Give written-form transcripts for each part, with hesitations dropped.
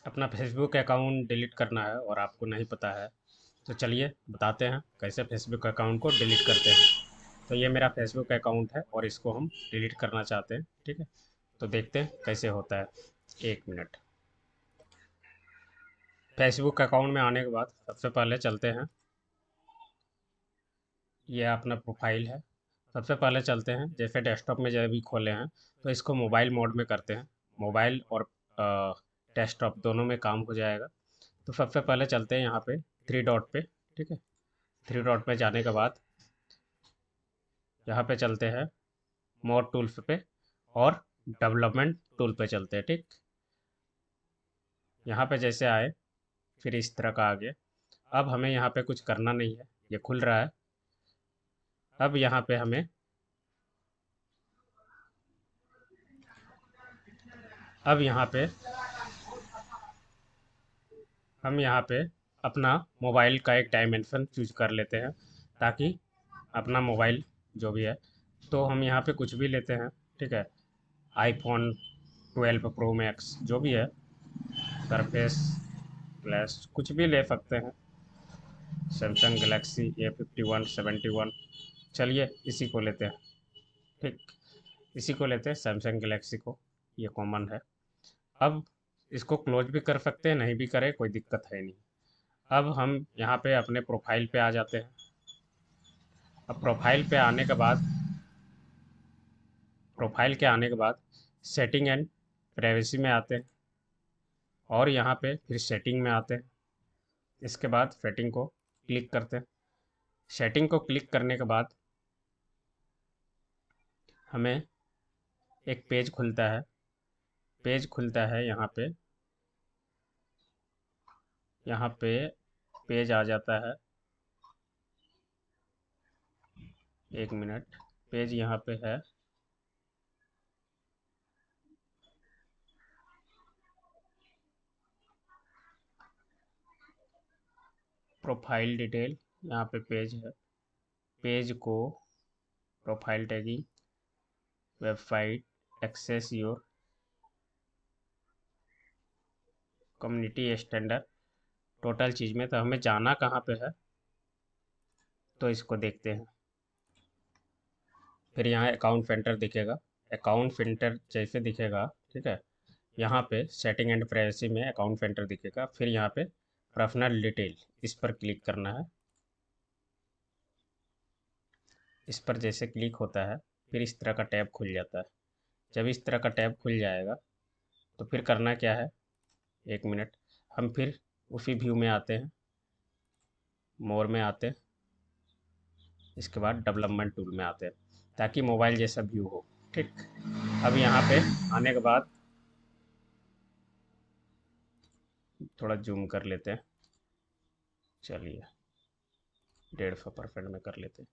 अपना Facebook account delete करना है और आपको नहीं पता है, तो चलिए बताते हैं कैसे फेसबुक अकाउंट को डिलीट करते हैं। तो ये मेरा फेसबुक अकाउंट है और इसको हम डिलीट करना चाहते हैं, ठीक है। तो देखते हैं कैसे होता है। 1 मिनट। फेसबुक अकाउंट में आने के बाद सबसे पहले चलते हैं, ये अपना प्रोफाइल है। सबसे पहले चलते हैं, जैसे डेस्कटॉप में जब भी खोले हैं तो इसको मोबाइल मोड में करते हैं। मोबाइल और डेस्कटॉप दोनों में काम हो जाएगा। तो सबसे पहले चलते हैं यहाँ पे थ्री डॉट पे, ठीक है। थ्री डॉट पे जाने के बाद यहाँ पे चलते हैं मोर टूल्स पे और डेवलपमेंट टूल पे चलते हैं, ठीक। यहाँ पे जैसे आए फिर इस तरह का आ गया। अब हमें यहाँ पे कुछ करना नहीं है, ये खुल रहा है। अब यहाँ पे अब यहाँ पे हम यहाँ पे अपना मोबाइल का एक डायमेंशन चूज कर लेते हैं, ताकि अपना मोबाइल जो भी है, तो हम यहाँ पे कुछ भी लेते हैं, ठीक है। आईफोन 12 प्रो मैक्स जो भी है, सरफेस प्लस कुछ भी ले सकते हैं। Samsung Galaxy A51 71। चलिए इसी को लेते हैं, ठीक। इसी को लेते हैं, सैमसंग गैलेक्सी को, ये कॉमन है। अब इसको क्लोज भी कर सकते हैं, नहीं भी करें कोई दिक्कत है नहीं। अब हम यहाँ पे अपने प्रोफाइल पे आ जाते हैं। अब प्रोफाइल के आने के बाद सेटिंग एंड प्राइवेसी में आते हैं और यहाँ पे फिर सेटिंग में आते हैं। इसके बाद सेटिंग को क्लिक करते हैं। सेटिंग को क्लिक करने के बाद हमें एक पेज खुलता है। यहाँ पे पेज आ जाता है। 1 मिनट। पेज यहाँ पे है। प्रोफाइल डिटेल, यहाँ पे पेज है। पेज को profile tagging, website, access your, community standard, total चीज़ में। तो हमें जाना कहाँ पे है, तो इसको देखते हैं। फिर यहाँ अकाउंट फिल्टर दिखेगा। अकाउंट फिल्टर जैसे दिखेगा, ठीक है। यहाँ पे सेटिंग एंड प्राइवेसी में अकाउंट फिल्टर दिखेगा। फिर यहाँ पे पर्सनल डिटेल, इस पर क्लिक करना है। इस पर जैसे क्लिक होता है फिर इस तरह का टैब खुल जाता है। जब इस तरह का टैब खुल जाएगा तो फिर करना क्या है। 1 मिनट। हम फिर उसी व्यू में आते हैं, मोर में आते हैं। इसके बाद डेवलपमेंट टूल में आते हैं, ताकि मोबाइल जैसा व्यू हो, ठीक। अब यहाँ पे आने के बाद थोड़ा जूम कर लेते हैं। चलिए 150% में कर लेते हैं।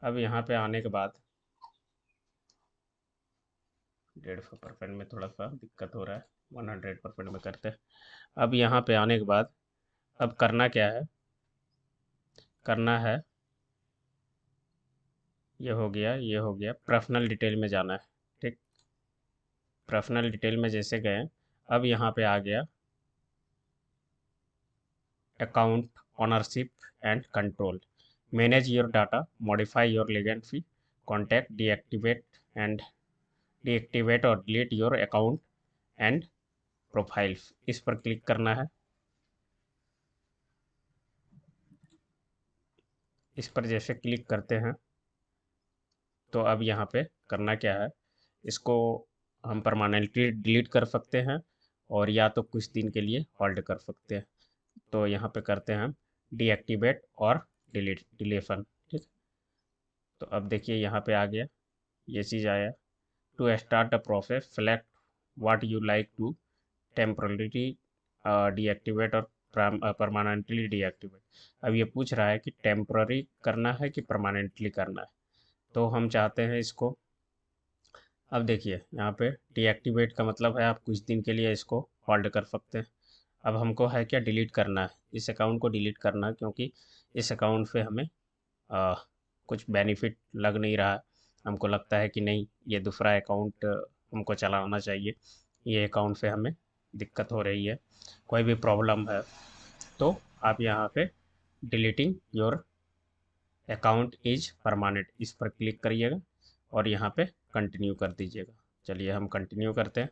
अब यहाँ पे आने के बाद 150% में थोड़ा सा दिक्कत हो रहा है, 100% में करते हैं। अब यहाँ पे आने के बाद अब करना क्या है, करना है ये हो गया पर्सनल डिटेल में जाना है, ठीक। पर्सनल डिटेल में जैसे गए, अब यहाँ पे आ गया account ownership and control, manage your data, modify your legacy, contact, and deactivate और delete your account and profiles, इस पर क्लिक करना है। इस पर जैसे क्लिक करते हैं तो अब यहाँ पे करना क्या है, इसको हम परमानेंटली डिलीट कर सकते हैं और या तो कुछ दिन के लिए होल्ड कर सकते हैं। तो यहाँ पे करते हैं हम डीएक्टिवेट और डिलीशन, ठीक। तो अब देखिए यहाँ पे आ गया, ये चीज़ आया। To start the process select what you like to temporarily deactivate और परमानेंटली डीएक्टिवेट। अब ये पूछ रहा है कि टेम्पररी करना है कि परमानेंटली करना है। तो हम चाहते हैं इसको, अब देखिए यहाँ पे डीएक्टिवेट का मतलब है आप कुछ दिन के लिए इसको होल्ड कर सकते हैं। अब हमको है क्या, डिलीट करना है, इस अकाउंट को डिलीट करना है, क्योंकि इस अकाउंट से हमें आ, कुछ बेनिफिट लग नहीं रहा है। हमको लगता है कि नहीं, ये दूसरा अकाउंट हमको चलाना चाहिए, ये अकाउंट से हमें दिक्कत हो रही है, कोई भी प्रॉब्लम है, तो आप यहाँ पे deleting your account is permanent इस पर क्लिक करिएगा और यहाँ पे कंटिन्यू कर दीजिएगा। चलिए हम कंटिन्यू करते हैं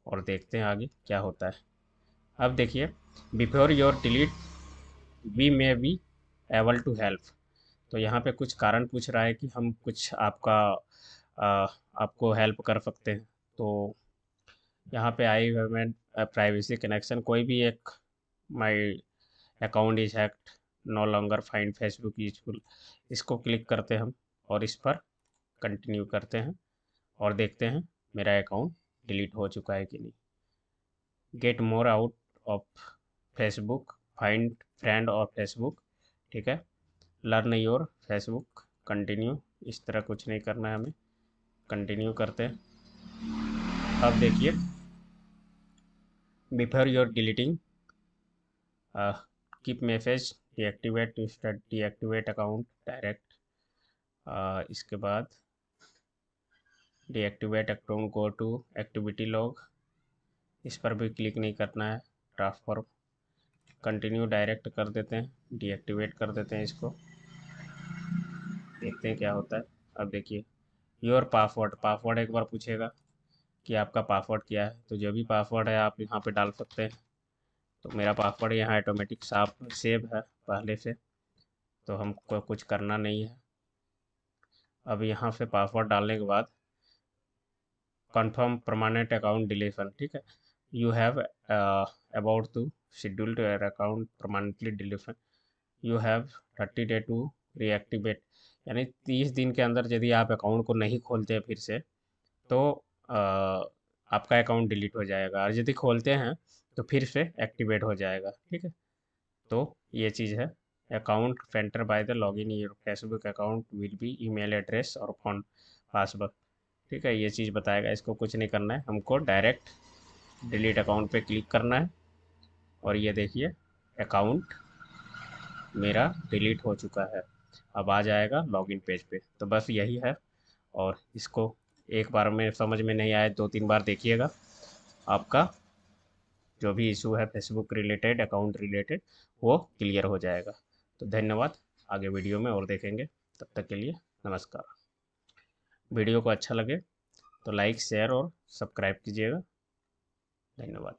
और देखते हैं आगे क्या होता है। अब देखिए, before your delete we may be able to help. तो यहाँ पे कुछ कारण पूछ रहा है कि हम कुछ आपको हेल्प कर सकते हैं। तो यहाँ पे आई हैव प्राइवेसी कनेक्शन, कोई भी एक my account is hacked, no longer find Facebook useful, इसको क्लिक करते हैं हम और इस पर कंटिन्यू करते हैं और देखते हैं मेरा अकाउंट डिलीट हो चुका है कि नहीं। Get more out of Facebook, find friend और फेसबुक, ठीक है। लर्न योर फेसबुक, कंटिन्यू, इस तरह कुछ नहीं करना है हमें, कंटिन्यू करते हैं। अब देखिए, before your deleting keep message deactivate to start deactivate account direct, इसके बाद deactivate account go to activity log, इस पर भी क्लिक नहीं करना है। ट्रांसफर कंटिन्यू डायरेक्ट कर देते हैं, डीएक्टिवेट कर देते हैं इसको, देखते हैं क्या होता है। अब देखिए, योर पासवर्ड, पासवर्ड एक बार पूछेगा कि आपका पासवर्ड क्या है, तो जो भी पासवर्ड है आप यहाँ पे डाल सकते हैं। तो मेरा पासवर्ड यहाँ ऑटोमेटिक साफ सेव है पहले से, तो हमको कुछ करना नहीं है। अब यहाँ से पासवर्ड डालने के बाद कंफर्म परमानेंट अकाउंट डिलीशन, ठीक है। You have about to schedule to your account permanently deletion, you have 30 day to reactivate, यानी 30 दिन के अंदर यदि आप अकाउंट को नहीं खोलते फिर से, तो आपका अकाउंट डिलीट हो जाएगा, और यदि खोलते हैं तो फिर से एक्टिवेट हो जाएगा, ठीक है। तो ये चीज़ है। Account centre by the login your Facebook account will be email address और फोन पासवर्ड, ठीक है। ये चीज़ बताएगा, इसको कुछ नहीं करना है, हमको डायरेक्ट डिलीट अकाउंट पे क्लिक करना है और ये देखिए अकाउंट मेरा डिलीट हो चुका है। अब आ जाएगा लॉगिन पेज पे। तो बस यही है, और इसको एक बार में समझ में नहीं आए 2-3 बार देखिएगा, आपका जो भी इशू है फेसबुक रिलेटेड, अकाउंट रिलेटेड, वो क्लियर हो जाएगा। तो धन्यवाद, आगे वीडियो में और देखेंगे, तब तक के लिए नमस्कार। वीडियो को अच्छा लगे तो लाइक शेयर और सब्सक्राइब कीजिएगा। धन्यवाद।